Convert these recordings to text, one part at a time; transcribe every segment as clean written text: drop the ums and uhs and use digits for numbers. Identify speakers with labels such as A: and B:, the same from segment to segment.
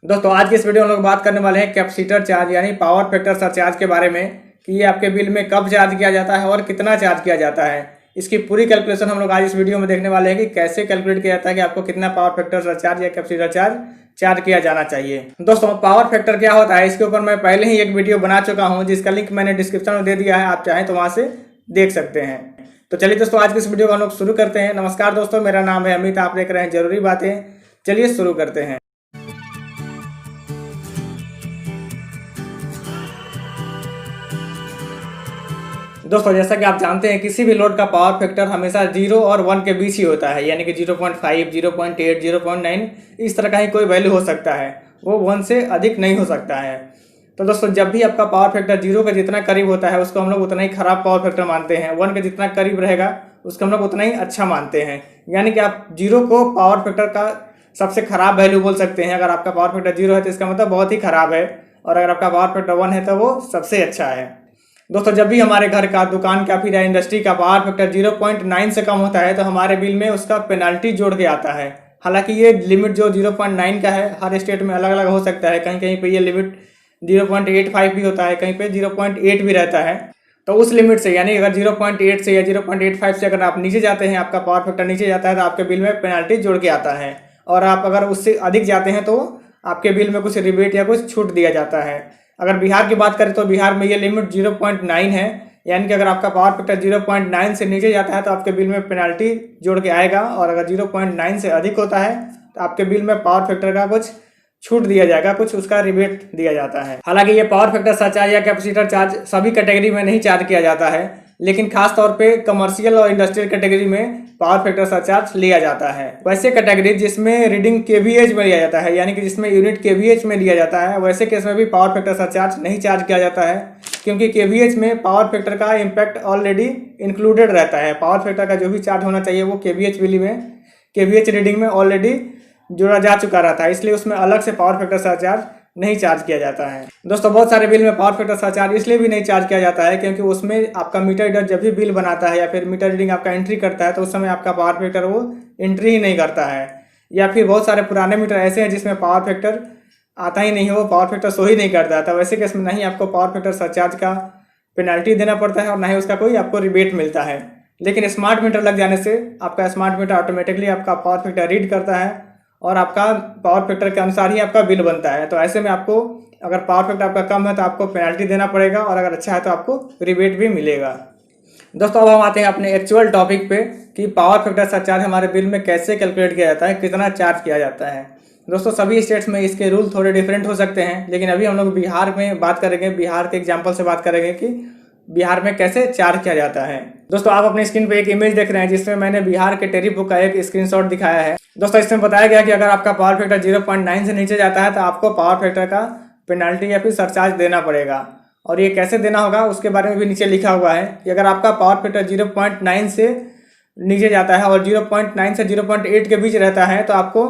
A: दोस्तों आज की इस वीडियो में हम लोग बात करने वाले हैं कैपेसिटर चार्ज यानी पावर फैक्टर सरचार्ज के बारे में कि ये आपके बिल में कब चार्ज किया जाता है और कितना चार्ज किया जाता है। इसकी पूरी कैलकुलेशन हम लोग आज इस वीडियो में देखने वाले हैं कि कैसे कैलकुलेट किया जाता है कि आपको कितना पावर फैक्टर सरचार्ज या कैपेसिटर चार्ज किया जाना चाहिए। दोस्तों पावर फैक्टर क्या होता है इसके ऊपर मैं पहले ही एक वीडियो बना चुका हूँ जिसका लिंक मैंने डिस्क्रिप्शन में दे दिया है, आप चाहें तो वहाँ से देख सकते हैं। तो चलिए दोस्तों आज की इस वीडियो को हम लोग शुरू करते हैं। नमस्कार दोस्तों, मेरा नाम है अमित, आप देख रहे हैं जरूरी बातें। चलिए शुरू करते हैं। दोस्तों जैसा कि आप जानते हैं किसी भी लोड का पावर फैक्टर हमेशा 0 और 1 के बीच ही होता है, यानी कि 0.5, 0.8, 0.9 इस तरह का ही कोई वैल्यू हो सकता है, वो 1 से अधिक नहीं हो सकता है। तो दोस्तों जब भी आपका पावर फैक्टर 0 के जितना करीब होता है उसको हम लोग उतना ही खराब पावर फैक्टर मानते हैं, 1 के जितना करीब रहेगा उसको हम लोग उतना ही अच्छा मानते हैं। यानी कि आप 0 को पावर फैक्टर का सबसे खराब वैल्यू बोल सकते हैं। अगर आपका पावर फैक्टर 0 है तो इसका मतलब बहुत ही खराब है, और अगर आपका पावर फैक्टर 1 है तो वो सबसे अच्छा है। दोस्तों जब भी हमारे घर का, दुकान का, फिर इंडस्ट्री का पावर फैक्टर 0.9 से कम होता है तो हमारे बिल में उसका पेनल्टी जोड़ के आता है। हालांकि ये लिमिट जो 0.9 का है हर स्टेट में अलग अलग हो सकता है, कहीं कहीं पे ये लिमिट 0.85 भी होता है, कहीं पे 0.8 भी रहता है। तो उस लिमिट से यानी अगर 0.8 से या 0.85 से अगर आप नीचे जाते हैं, आपका पावर फैक्टर नीचे जाता है तो आपके बिल में पेनल्टी जोड़ के आता है। और आप अगर उससे अधिक जाते हैं तो आपके बिल में कुछ रिबेट या कुछ छूट दिया जाता है। अगर बिहार की बात करें तो बिहार में ये लिमिट 0.9 है, यानी कि अगर आपका पावर फैक्टर 0.9 से नीचे जाता है तो आपके बिल में पेनल्टी जोड़ के आएगा, और अगर 0.9 से अधिक होता है तो आपके बिल में पावर फैक्टर का कुछ छूट दिया जाएगा, कुछ उसका रिबेट दिया जाता है। हालांकि ये पावर फैक्टर सरचार्ज या कैपेसिटर चार्ज सभी कैटेगरी में नहीं चार्ज किया जाता है, लेकिन खास तौर पे कमर्शियल और इंडस्ट्रियल कैटेगरी में पावर फैक्टर सरचार्ज लिया जाता है। वैसे कैटेगरी जिसमें रीडिंग केवीएच में लिया जाता है, यानी कि जिसमें यूनिट केवीएच में लिया जाता है, वैसे केस में भी पावर फैक्टर सरचार्ज नहीं चार्ज किया जाता है, क्योंकि केवीएच में पावर फैक्टर का इम्पैक्ट ऑलरेडी इंक्लूडेड रहता है। पावर फैक्टर का जो भी चार्ज होना चाहिए वो केवीएच बिल में, केवीएच रीडिंग में ऑलरेडी जोड़ा जा चुका रहता है, इसलिए उसमें अलग से पावर फैक्टर सरचार्ज नहीं चार्ज किया जाता है। दोस्तों बहुत सारे बिल में पावर फैक्टर सरचार्ज इसलिए भी नहीं चार्ज किया जाता है क्योंकि उसमें आपका मीटर रीडर जब भी बिल बनाता है या फिर मीटर रीडिंग आपका एंट्री करता है तो उस समय आपका पावर फैक्टर वो एंट्री ही नहीं करता है। या फिर बहुत सारे पुराने मीटर ऐसे हैं जिसमें पावर फैक्टर आता ही नहीं है, वो पावर फैक्टर शो ही नहीं करता है। तो वैसे केस में नहीं आपको पावर फैक्टर सरचार्ज का पेनल्टी देना पड़ता है और ना ही उसका कोई आपको रिबेट मिलता है। लेकिन स्मार्ट मीटर लग जाने से आपका स्मार्ट मीटर ऑटोमेटिकली आपका पावर फैक्टर रीड करता है और आपका पावर फैक्टर के अनुसार ही आपका बिल बनता है। तो ऐसे में आपको अगर पावर फैक्टर आपका कम है तो आपको पेनल्टी देना पड़ेगा, और अगर अच्छा है तो आपको रिबेट भी मिलेगा। दोस्तों अब हम आते हैं अपने एक्चुअल टॉपिक पे कि पावर फैक्टर सरचार्ज हमारे बिल में कैसे कैलकुलेट किया जाता है, कितना चार्ज किया जाता है। दोस्तों सभी स्टेट्स में इसके रूल थोड़े डिफरेंट हो सकते हैं, लेकिन अभी हम लोग बिहार में बात करेंगे, बिहार के एग्जाम्पल से बात करेंगे कि बिहार में कैसे चार्ज किया जाता है। दोस्तों आप अपनी स्क्रीन पे एक इमेज देख रहे हैं जिसमें मैंने बिहार के टेरिफ बुक का एक स्क्रीनशॉट दिखाया है। दोस्तों इसमें बताया गया कि अगर आपका पावर फैक्टर 0.9 से नीचे जाता है तो आपको पावर फैक्टर का पेनल्टी या फिर सरचार्ज देना पड़ेगा, और ये कैसे देना होगा उसके बारे में भी नीचे लिखा हुआ है कि अगर आपका पावर फैक्टर 0.9 से नीचे जाता है और 0.9 से 0.8 के बीच रहता है तो आपको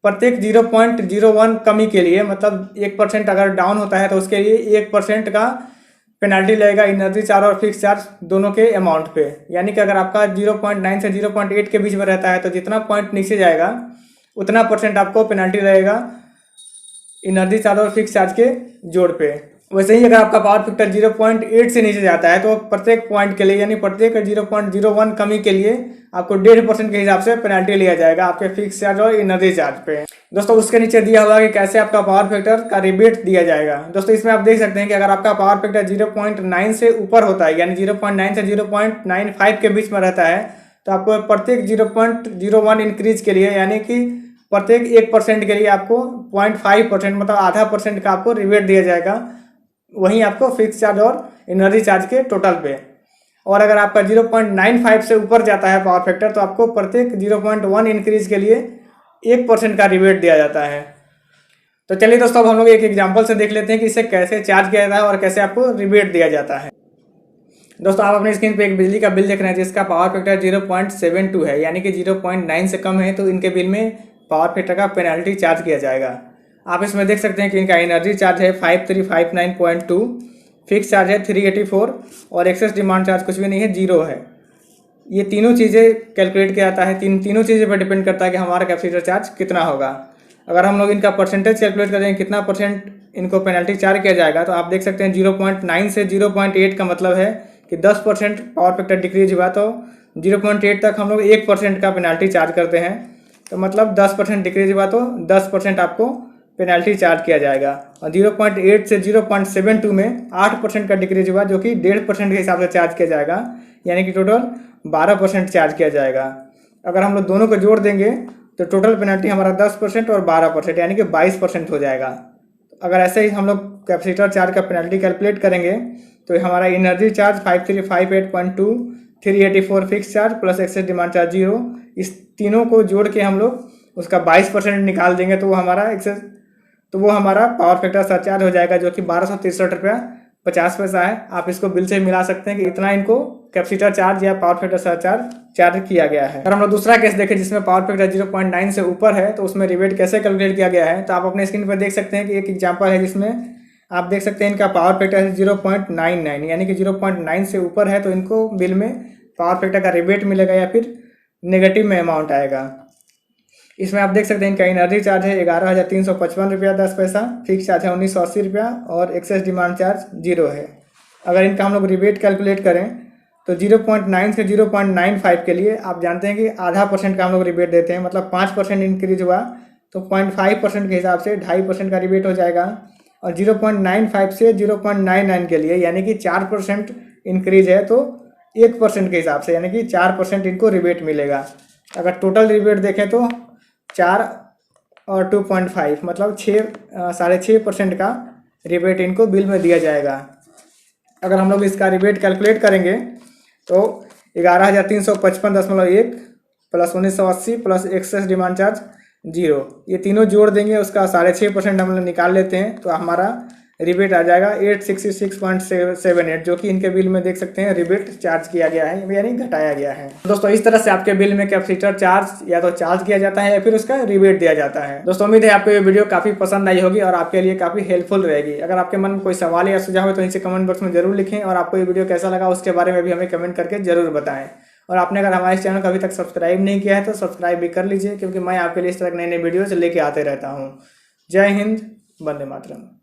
A: प्रत्येक 0.01 कमी के लिए, मतलब 1% अगर डाउन होता है तो उसके लिए 1% का पेनल्टी लगेगा एनर्जी चार्ज और फिक्स चार्ज दोनों के अमाउंट पे। यानी कि अगर आपका 0.9 से 0.8 के बीच में रहता है तो जितना पॉइंट नीचे जाएगा उतना % आपको पेनल्टी रहेगा एनर्जी चार्ज और फिक्स चार्ज के जोड़ पे। वैसे ही अगर आपका पावर फैक्टर 0.8 से नीचे जाता है तो प्रत्येक पॉइंट के लिए यानी प्रत्येक 0.01 कमी के लिए आपको 1.5% के हिसाब से पेनल्टी लिया जाएगा आपके फिक्स चार्ज और एनर्जी चार्ज पे। दोस्तों उसके नीचे दिया हुआ कि कैसे आपका पावर फैक्टर का रिबेट दिया जाएगा। दोस्तों इसमें आप देख सकते हैं कि अगर आपका पावर फैक्टर 0.9 से ऊपर होता है, यानी 0.9 से 0.95 के बीच में रहता है, तो आपको प्रत्येक 0.01 इंक्रीज के लिए यानी कि प्रत्येक 1% के लिए आपको 0.5% मतलब आधा % का आपको रिबेट दिया जाएगा, वहीं आपको फिक्स चार्ज और एनर्जी चार्ज के टोटल पे। और अगर आपका 0.95 से ऊपर जाता है पावर फैक्टर तो आपको प्रत्येक 0.1 इंक्रीज के लिए 1% का रिबेट दिया जाता है। तो चलिए दोस्तों अब हम लोग एक एग्जांपल से देख लेते हैं कि इसे कैसे चार्ज किया जाता है और कैसे आपको रिबेट दिया जाता है। दोस्तों आप अपनी स्क्रीन पे एक बिजली का बिल देख रहे हैं जिसका पावर फैक्टर 0.72 है, यानी कि 0.9 से कम है, तो इनके बिल में पावर फैक्टर का पेनल्टी चार्ज किया जाएगा। आप इसमें देख सकते हैं कि इनका एनर्जी चार्ज है 5359.2, फिक्स चार्ज है 384 और एक्सेस डिमांड चार्ज कुछ भी नहीं है, 0 है। ये तीनों चीज़ें कैलकुलेट किया जाता है, तीनों चीज़ें पर डिपेंड करता है कि हमारा कैपेसिटर चार्ज कितना होगा। अगर हम लोग इनका परसेंटेज कैलकुलेट करेंगे कितना परसेंट इनको पेनल्टी चार्ज किया जाएगा, तो आप देख सकते हैं 0.9 से 0.8 का मतलब है कि 10% पावर फैक्टर डिक्रीज हुआ, तो 0.8 तक हम लोग 1% का पेनल्टी चार्ज करते हैं। तो मतलब 10% डिक्रीज हुआ तो 10% आपको पेनल्टी चार्ज किया जाएगा। और 0.8 से 0.72 में 8% का डिक्रीज हुआ, जो कि 1.5% के हिसाब से चार्ज किया जाएगा, यानी कि टोटल 12% चार्ज किया जाएगा। अगर हम लोग दोनों को जोड़ देंगे तो टोटल पेनल्टी हमारा 10% और 12% यानी कि 22% हो जाएगा। अगर ऐसे ही हम लोग कैपेसिटर चार्ज का पेनल्टी कैलकुलेट करेंगे तो हमारा energy charge 5358.2, 384 fix charge plus excess demand charge 0, इस तीनों को जोड़ के हम लोग उसका 22% निकाल देंगे तो वो हमारा पावर फैक्टर सरचार्ज हो जाएगा, जो कि 1263.50 है। आप इसको बिल से मिला सकते हैं कि इतना इनको कैपेसिटर चार्ज या पावर फैक्टर सरचार्ज चार्ज किया गया है। अगर हम लोग दूसरा केस देखें जिसमें पावर फैक्टर 0.9 से ऊपर है, तो उसमें रिबेट कैसे कैलकुलेट किया गया है, तो आप अपने स्क्रीन पर देख सकते हैं कि एक एग्जांपल है जिसमें आप देख सकते हैं इनका पावर फैक्टर है 0.99, यानी कि 0.9 से ऊपर है तो इनको बिल में पावर फैक्टर का रिबेट मिलेगा या फिर नेगेटिव में अमाउंट आएगा। इसमें आप देख सकते हैं इनका एनर्जी चार्ज है 11,355 रुपया 10 पैसा, फिक्स चार्ज है 1980 रुपया और एक्सेस डिमांड चार्ज 0 है। अगर इनका हम लोग रिबेट कैलकुलेट करें तो 0.9 से 0.95 के लिए आप जानते हैं कि आधा % का हम लोग रिबेट देते हैं, मतलब 5% इंक्रीज हुआ तो 0.5% के हिसाब से 2.5% का रिबेट हो जाएगा। और 0.95 से 0.99 के लिए यानी कि 4% इंक्रीज है तो 1% के हिसाब से यानी कि 4% इनको रिबेट मिलेगा। अगर टोटल रिबेट देखें तो 4 और 2.5 मतलब 6.5% का रिबेट इनको बिल में दिया जाएगा। अगर हम लोग इसका रिबेट कैलकुलेट करेंगे तो 11,355.1 plus 1980 plus excess demand charge 0, ये तीनों जोड़ देंगे उसका 6.5% हम लोग निकाल लेते हैं तो हमारा रिबेट आ जाएगा 866.78, जो कि इनके बिल में देख सकते हैं रिबेट चार्ज किया गया है यानी घटाया गया है। दोस्तों इस तरह से आपके बिल में कैपेसिटर चार्ज या तो चार्ज किया जाता है या फिर उसका रिबेट दिया जाता है। दोस्तों उम्मीद है आपको ये वीडियो काफ़ी पसंद आई होगी और आपके लिए काफ़ी हेल्पफुल रहेगी। अगर आपके मन में कोई सवाल या सुझाव है तो नीचे कमेंट बॉक्स में जरूर लिखें और आपको ये वीडियो कैसा लगा उसके बारे में भी हमें कमेंट करके जरूर बताएं। और आपने अगर हमारे चैनल को अभी तक सब्सक्राइब नहीं किया है तो सब्सक्राइब भी कर लीजिए, क्योंकि मैं आपके लिए इस तरह नए नए वीडियोज लेके आते रहता हूँ। जय हिंद, वंदे मातरम।